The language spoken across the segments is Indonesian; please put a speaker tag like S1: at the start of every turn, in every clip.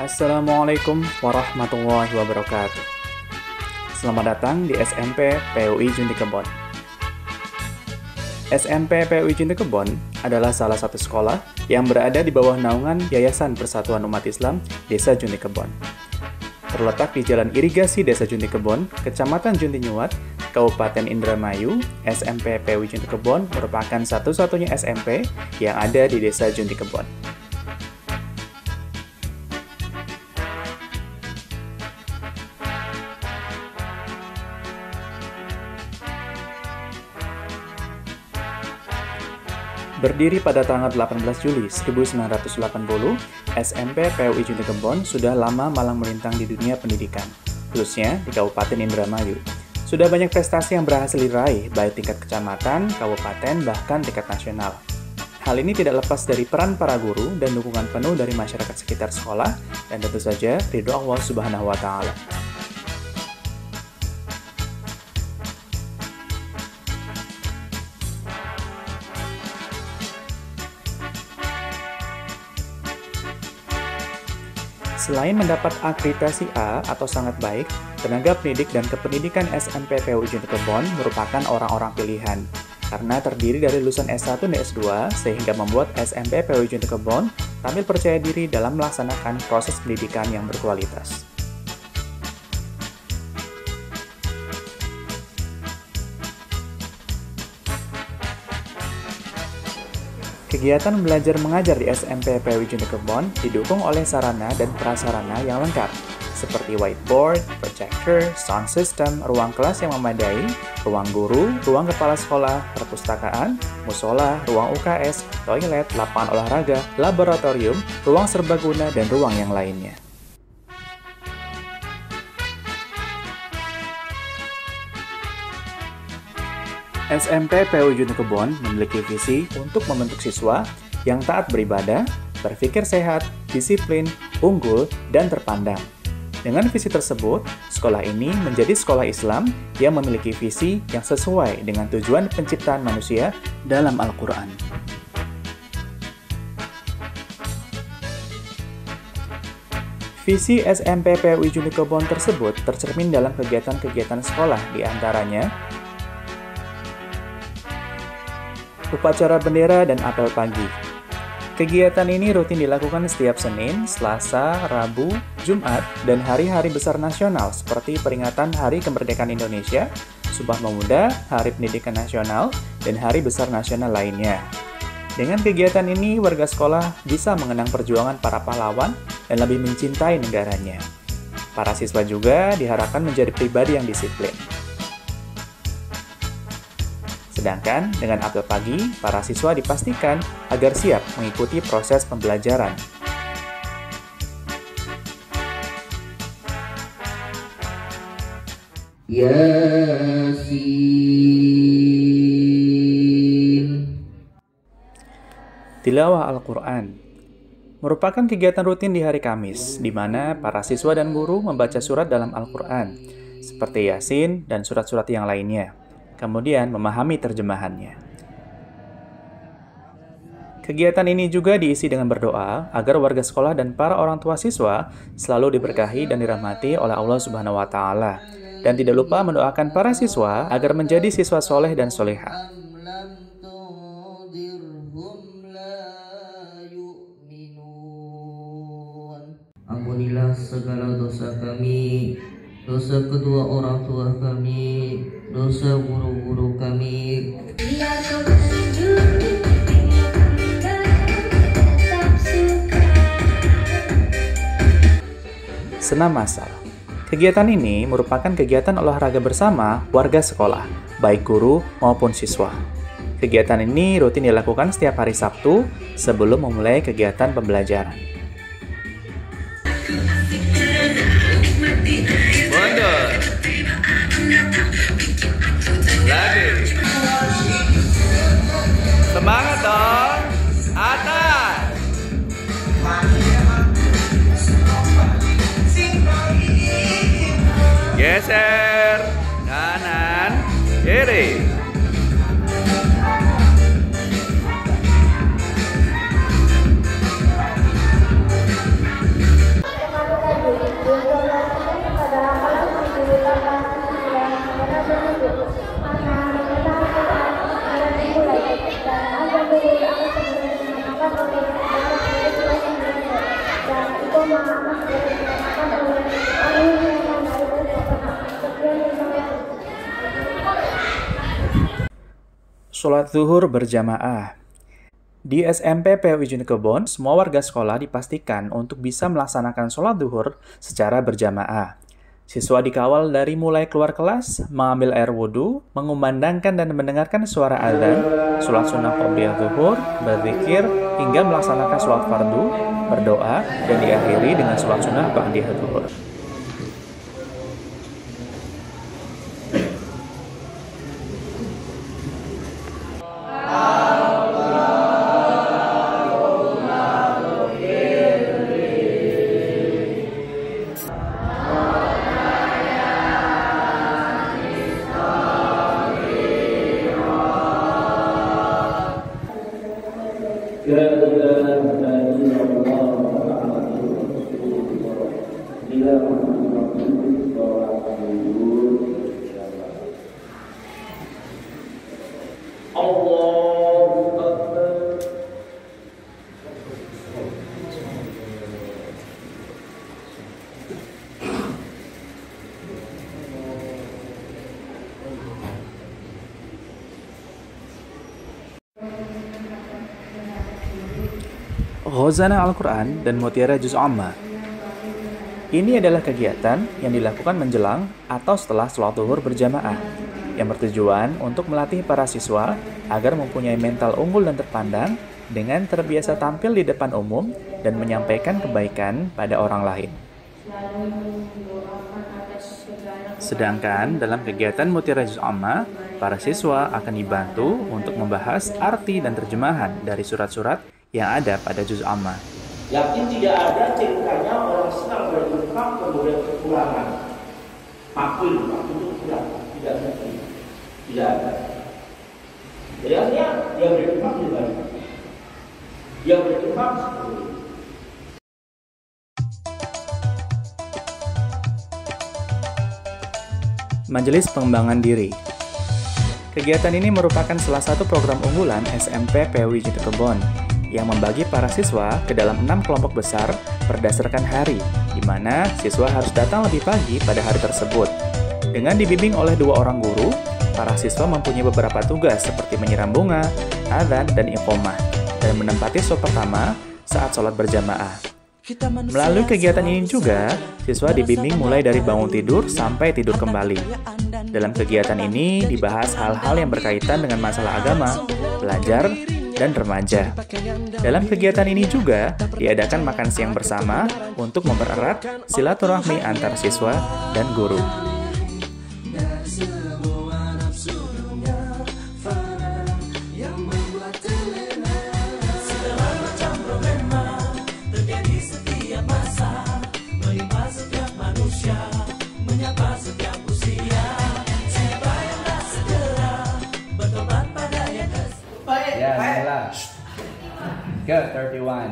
S1: Assalamualaikum warahmatullahi wabarakatuh. Selamat datang di SMP PUI Junti Kebon. SMP PUI Junti Kebon adalah salah satu sekolah yang berada di bawah naungan Yayasan Persatuan Umat Islam Desa Junti Kebon. Terletak di Jalan Irigasi Desa Junti Kebon, Kecamatan Junti Nyuat, Kabupaten Indramayu, SMP PUI Junti Kebon merupakan satu-satunya SMP yang ada di Desa Junti Kebon. Berdiri pada tanggal 18 Juli 1980, SMP PUI Junti Kebon sudah lama malang melintang di dunia pendidikan, khususnya di Kabupaten Indramayu. Sudah banyak prestasi yang berhasil diraih, baik tingkat kecamatan, kabupaten, bahkan tingkat nasional. Hal ini tidak lepas dari peran para guru dan dukungan penuh dari masyarakat sekitar sekolah, dan tentu saja ridho Allah Subhanahu wa Ta'ala. Selain mendapat akreditasi A atau sangat baik, tenaga pendidik dan kependidikan SMP PUI Junti Kebon merupakan orang-orang pilihan karena terdiri dari lulusan S1 dan S2 sehingga membuat SMP PUI Junti Kebon tampil percaya diri dalam melaksanakan proses pendidikan yang berkualitas. Kegiatan belajar mengajar di SMP PUI Junti Kebon didukung oleh sarana dan prasarana yang lengkap, seperti whiteboard, projector, sound system, ruang kelas yang memadai, ruang guru, ruang kepala sekolah, perpustakaan, musola, ruang UKS, toilet, lapangan olahraga, laboratorium, ruang serbaguna, dan ruang yang lainnya. SMP PUI Junti Kebon memiliki visi untuk membentuk siswa yang taat beribadah, berpikir sehat, disiplin, unggul, dan terpandang. Dengan visi tersebut, sekolah ini menjadi sekolah Islam yang memiliki visi yang sesuai dengan tujuan penciptaan manusia dalam Al-Quran. Visi SMP PUI Junti Kebon tersebut tercermin dalam kegiatan-kegiatan sekolah, diantaranya upacara bendera dan apel pagi. Kegiatan ini rutin dilakukan setiap Senin, Selasa, Rabu, Jumat, dan hari-hari besar nasional seperti peringatan Hari Kemerdekaan Indonesia, Sumpah Pemuda, Hari Pendidikan Nasional, dan hari besar nasional lainnya. Dengan kegiatan ini, warga sekolah bisa mengenang perjuangan para pahlawan dan lebih mencintai negaranya. Para siswa juga diharapkan menjadi pribadi yang disiplin. Sedangkan dengan apel pagi, para siswa dipastikan agar siap mengikuti proses pembelajaran. Yasin. Tilawah Al-Quran merupakan kegiatan rutin di hari Kamis, di mana para siswa dan guru membaca surat dalam Al-Quran, seperti Yasin dan surat-surat yang lainnya, kemudian memahami terjemahannya. Kegiatan ini juga diisi dengan berdoa agar warga sekolah dan para orang tua siswa selalu diberkahi dan dirahmati oleh Allah Subhanahu wa Ta'ala, dan tidak lupa mendoakan para siswa agar menjadi siswa soleh dan soleha.
S2: Ampunilah segala dosa kami, dosa kedua orang tua kami, dosa guru-guru kami.
S1: Senam massal. Kegiatan ini merupakan kegiatan olahraga bersama warga sekolah, baik guru maupun siswa. Kegiatan ini rutin dilakukan setiap hari Sabtu sebelum memulai kegiatan pembelajaran.
S3: Lagi. Semangat dong. Atas. Geser. Kanan. Kiri.
S1: Sholat zuhur berjamaah. Di SMP PUI Jeneponto, semua warga sekolah dipastikan untuk bisa melaksanakan sholat zuhur secara berjamaah. Siswa dikawal dari mulai keluar kelas, mengambil air wudhu, mengumandangkan dan mendengarkan suara azan, sholat sunnah qobliyah zuhur, berzikir, hingga melaksanakan sholat fardu, berdoa, dan diakhiri dengan sholat sunnah ba'diyah zuhur. Khazanah Al-Quran dan Mutiara Juz Amma. Ini adalah kegiatan yang dilakukan menjelang atau setelah sholat zuhur berjamaah, yang bertujuan untuk melatih para siswa agar mempunyai mental unggul dan terpandang dengan terbiasa tampil di depan umum dan menyampaikan kebaikan pada orang lain. Sedangkan dalam kegiatan Mutiara Juz Amma, para siswa akan dibantu untuk membahas arti dan terjemahan dari surat-surat yang ada pada Juz Amma.
S4: Yakin tidak ada ceritanya orang senang berinfak kemudian kekurangan. Makul itu kurang, tidak mungkin. Tidak ada. Jadi artinya dia berinfak di balik. Dia berinfak seperti itu.
S1: Majelis Pengembangan Diri. Kegiatan ini merupakan salah satu program unggulan SMP PUI Jeneponto yang membagi para siswa ke dalam 6 kelompok besar berdasarkan hari, di mana siswa harus datang lebih pagi pada hari tersebut. Dengan dibimbing oleh 2 orang guru, para siswa mempunyai beberapa tugas seperti menyiram bunga, azan, dan iqomah, dan menempati saf pertama saat sholat berjamaah. Melalui kegiatan ini juga, siswa dibimbing mulai dari bangun tidur sampai tidur kembali. Dalam kegiatan ini dibahas hal-hal yang berkaitan dengan masalah agama, belajar, dan remaja. Dalam kegiatan ini juga diadakan makan siang bersama untuk mempererat silaturahmi antar siswa dan guru.
S3: Ke 31.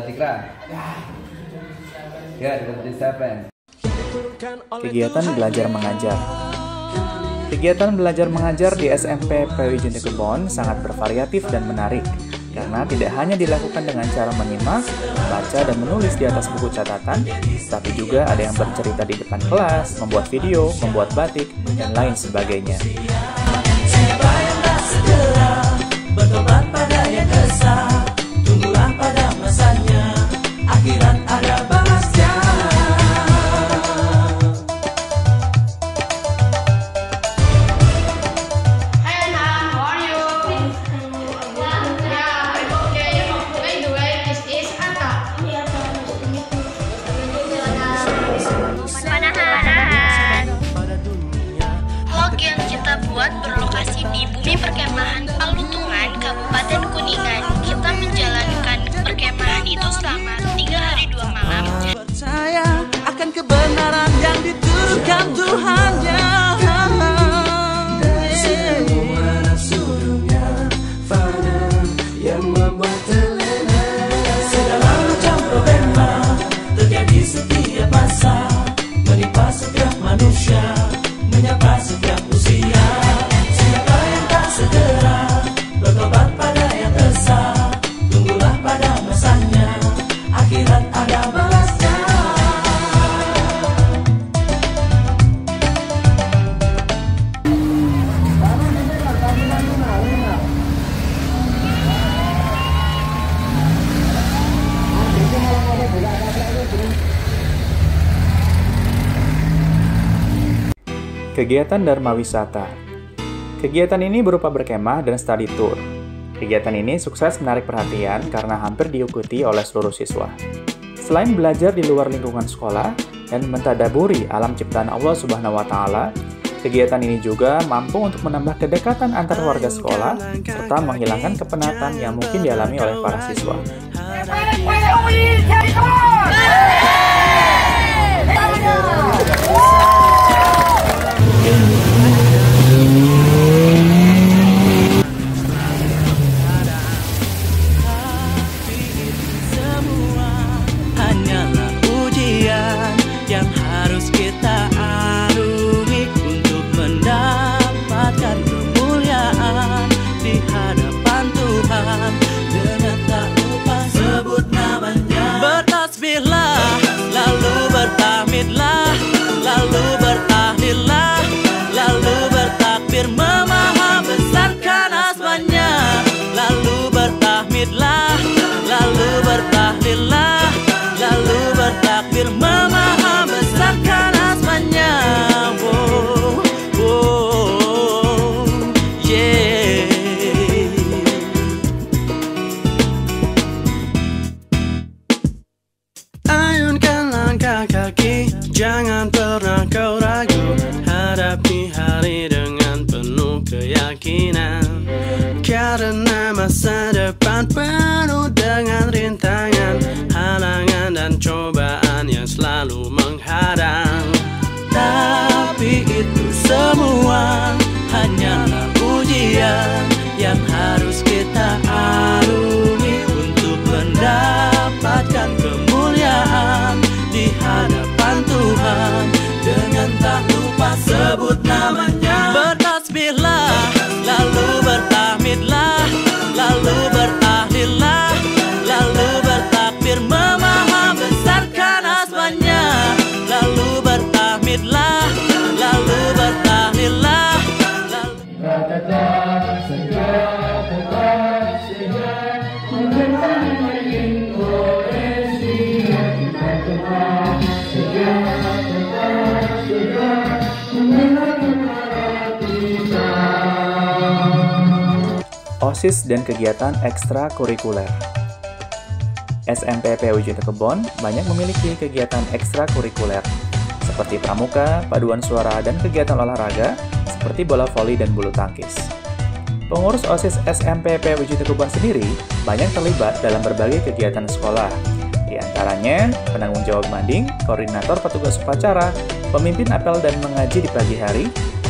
S3: Zikra. Ya, 27.
S1: Kegiatan belajar mengajar. Kegiatan belajar mengajar di SMP PUI Jeneponto sangat bervariatif dan menarik, karena tidak hanya dilakukan dengan cara menyimak, membaca, dan menulis di atas buku catatan, tapi juga ada yang bercerita di depan kelas, membuat video, membuat batik, dan lain sebagainya.
S5: Bertobat pada yang kesal, tunggulah pada masanya, akhirat ada balasnya.
S6: Hi Anna, how are you? Yeah, I'm okay. By the way, this is Anna.
S7: Panahan. Vlog yang kita buat
S1: Kegiatan Dharma Wisata. Kegiatan ini berupa berkemah dan study tour. Kegiatan ini sukses menarik perhatian karena hampir diikuti oleh seluruh siswa. Selain belajar di luar lingkungan sekolah dan mentadaburi alam ciptaan Allah Subhanahu wa Ta'ala, kegiatan ini juga mampu untuk menambah kedekatan antar warga sekolah serta menghilangkan kepenatan yang mungkin dialami oleh para siswa.
S5: Hanyalah ujian yang harus kita arungi untuk mendapatkan kemuliaan di hadapan Tuhan. Dengan tak lupa sebut namanya, bertasbihlah, lalu bertahmidlah, lalu bertahlillah, lalu bertakbir memaha besarkan asmanya, lalu bertahmidlah, lalu bertahlillah, lalu bertakbir memaha besarkan asmanya. Wow, wow, yeah. Ayunkan langkah kaki, jangan pernah kau ragu. Hadapi hari dengan penuh keyakinan, karena masa depan penuh dengan rintangan, halangan dan cobaan yang selalu menghadang. Tapi itu semua hanyalah ujian yang harus kita arungi untuk mendapatkan kemuliaan di hadapan Tuhan. Dengan tak lupa sebut namanya, bertasbihlah, lalu bertahmidlah, lalu bertahlillah, lalu bertakbir memaha besarkan asmanya, lalu bertahmidlah, lalu bertahlillah,
S1: OSIS dan kegiatan ekstrakurikuler. SMPP Ujung Kebon banyak memiliki kegiatan ekstrakurikuler seperti pramuka, paduan suara, dan kegiatan olahraga seperti bola voli dan bulu tangkis. Pengurus OSIS SMPP Ujung Kebon sendiri banyak terlibat dalam berbagai kegiatan sekolah. Di antaranya penanggung jawab banding, koordinator petugas upacara, pemimpin apel dan mengaji di pagi hari,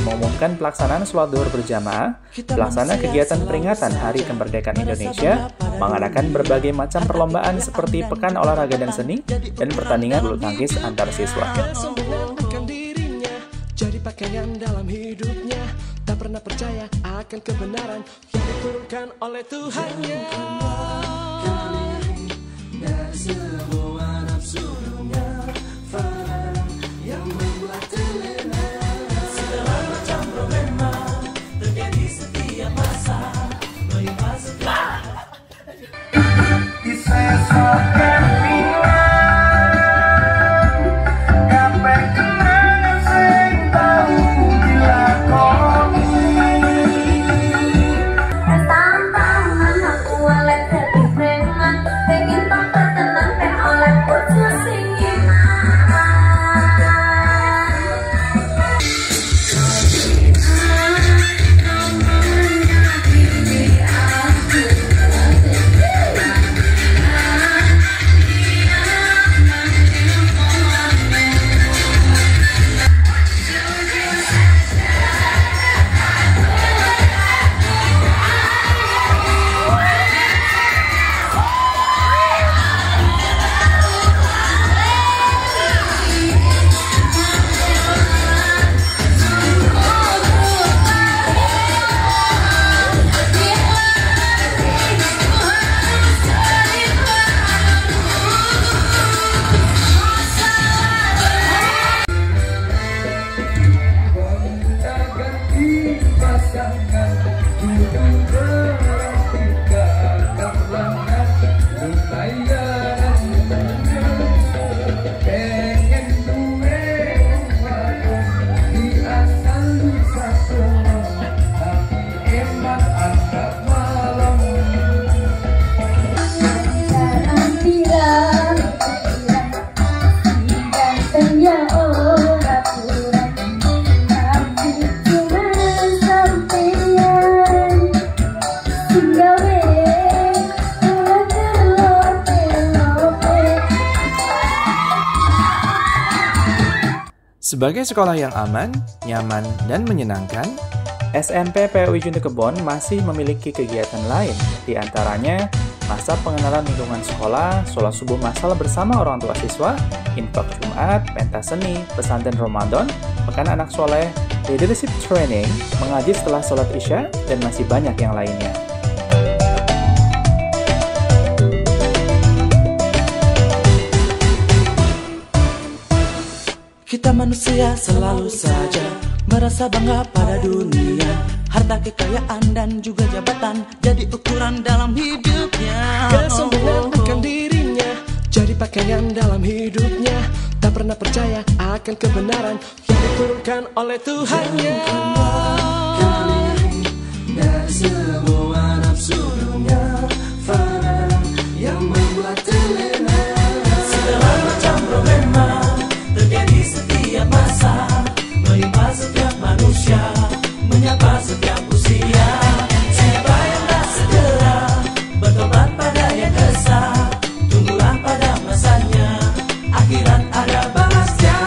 S1: mengumumkan pelaksanaan sholat zuhur berjamaah, pelaksana kegiatan peringatan Hari Kemerdekaan Indonesia, mengadakan berbagai macam perlombaan seperti pekan olahraga dan seni, dan pertandingan bulu tangkis antar siswa.
S7: Kesombongan dirinya jadi pakaian dalam hidupnya, tak pernah percaya akan kebenaran yang diturunkan oleh Tuhannya. Dari semua nafsu dunia fana yang membuat terlena, segala macam problema terjadi setiap masa, menimpa setiap
S8: Sebagai sekolah yang aman, nyaman, dan menyenangkan,
S1: SMP PAUI Junti Kebon masih memiliki kegiatan lain, di antaranya masa pengenalan lingkungan sekolah, sholat subuh massal bersama orang tua siswa, infak Jumat, pentas seni, pesantren Ramadan, pekan anak soleh, leadership training, mengaji setelah sholat isya, dan masih banyak yang lainnya.
S7: Kita manusia selalu saja merasa bangga pada dunia. Harta kekayaan dan juga jabatan jadi ukuran dalam hidupnya. Kesombongan akan dirinya jadi pakaian dalam hidupnya. Tak pernah percaya akan kebenaran yang diturunkan oleh Tuhannya. Dari semua nafsu dunia fana yang membuat terlena. Segala macam problema terjadi setiap masa, menimpa setiap manusia, menyapa setiap usia. Siapa yang tak segera bertobat pada yang esa, tunggulah pada masanya, akhirat ada balasnya.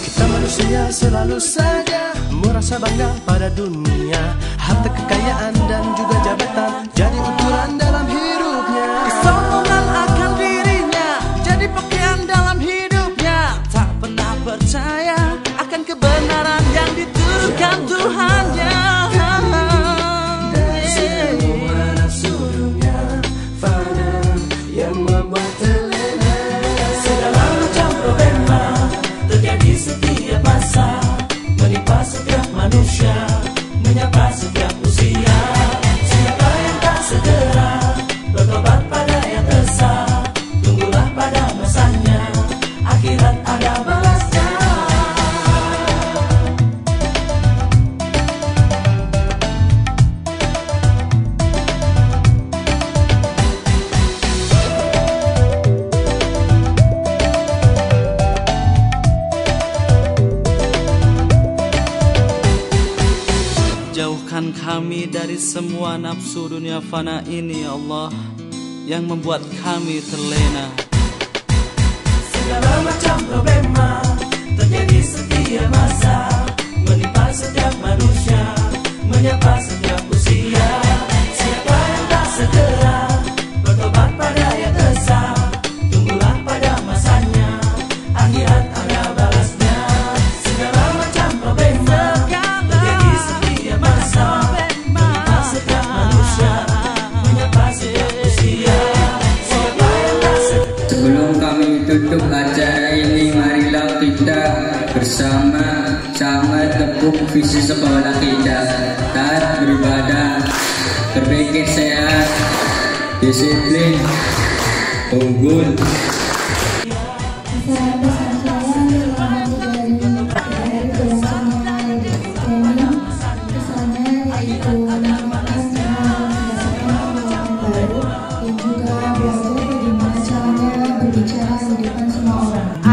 S7: Kita manusia selalu saja merasa bangga pada dunia. Harta kekayaan dan juga jabatan jadi ukuran dalam hidupnya. Kesombongan akan dirinya jadi pakaian dalam hidupnya. Tak pernah percaya akan kebenaran yang diturunkan Tuhannya. Dari semua nafsu dunia fana yang membuat terlena. Segala macam problema terjadi setiap masa, menimpa setiap manusia, menyapa setiap usia. Siapa yang tak segera bertobat pada yang esa, tunggulah pada masanya, akhirat ada balasnya. Jauhkan kami dari semua nafsu dunia fana ini, ya Allah, yang membuat kami terlena. Segala macam problema terjadi setiap masa, menimpa setiap manusia, menyapa setiap usia. Siapa yang tak segera bertobat pada yang esa, tunggulah pada masanya, akhirat ada balasnya. Segala macam problema terjadi setiap masa, menimpa setiap manusia, menyapa setiap usia. Siapa yang tak segera.
S9: Sebelum kami tutup acara ini, marilah kita bersama-sama tepuk visi sekolah kita. Taat beribadah, berpikir sehat, disiplin, unggul.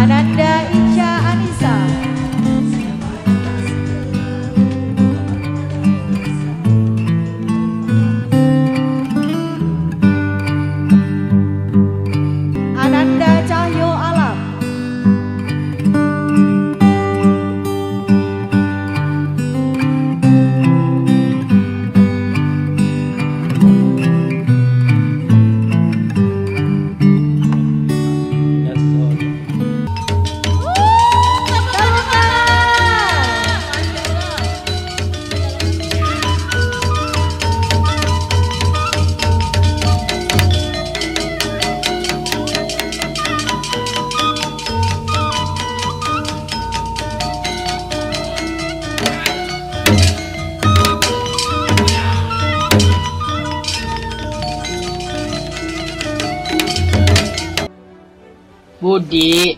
S6: Ananda Isha Anissa. Ananda Cahyo Alam.
S10: Budi,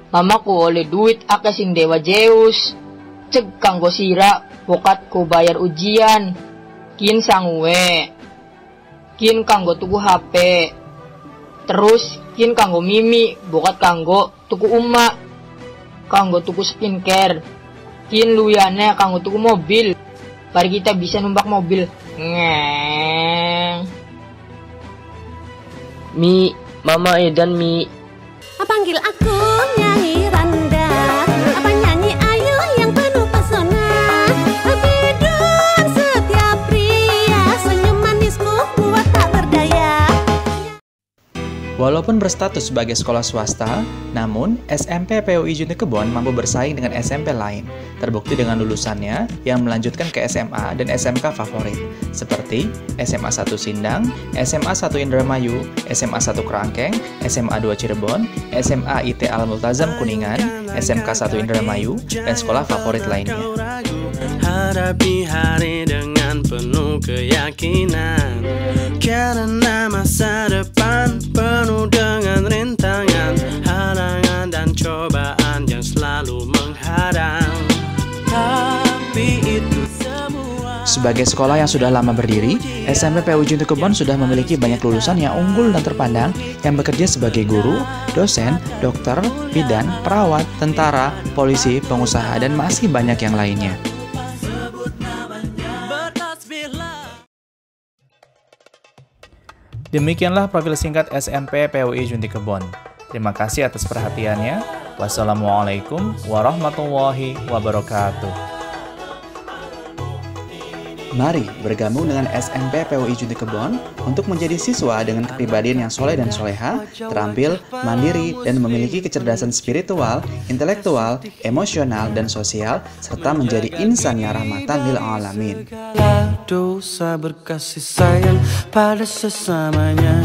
S10: mamaku oleh duit ake sing Dewa Zeus. Ceg kanggo sira, bokat ku bayar ujian. Kin sanguwe. Kin kanggo tuku HP. Terus kin kanggo Mimi, bokat kanggo tuku Uma. Kanggo tuku skincare. Kin luyane kanggo tuku mobil. Bari kita bisa numpak mobil. Ngee. Mi, Mama Edan Mi.
S11: Panggil aku nyanyi Randa, apa nyanyi ayu yang penuh pesona. Bidun setiap pria, senyum manisku buat tak berdaya.
S1: Walaupun berstatus sebagai sekolah swasta, namun SMP PUI Junti Kebon mampu bersaing dengan SMP lain. Terbukti dengan lulusannya yang melanjutkan ke SMA dan SMK favorit, seperti SMA 1 Sindang, SMA 1 Indramayu, SMA 1 Kerangkeng, SMA 2 Cirebon, SMA IT Al-Multazam Kuningan, SMK 1 Indramayu, dan sekolah favorit lainnya.
S5: Hadapi hari dengan penuh keyakinan, karena masa depan penuh dengan rintangan, halangan dan cobaan yang selalu menghadang. Tapi itu semua.
S1: Sebagai sekolah yang sudah lama berdiri, SMP PUI Junti Kebon sudah memiliki banyak lulusan yang unggul dan terpandang yang bekerja sebagai guru, dosen, dokter, bidan, perawat, tentara, polisi, pengusaha, dan masih banyak yang lainnya. Demikianlah profil singkat SMP PUI Junti Kebon. Terima kasih atas perhatiannya. Wassalamualaikum warahmatullahi wabarakatuh. Mari bergabung dengan SMP PUI Junti Kebon untuk menjadi siswa dengan kepribadian yang soleh dan soleha, terampil, mandiri, dan memiliki kecerdasan spiritual, intelektual, emosional, dan sosial, serta menjadi insan yang rahmatan lil alamin.
S5: Dosa berkasih sayang pada sesamanya.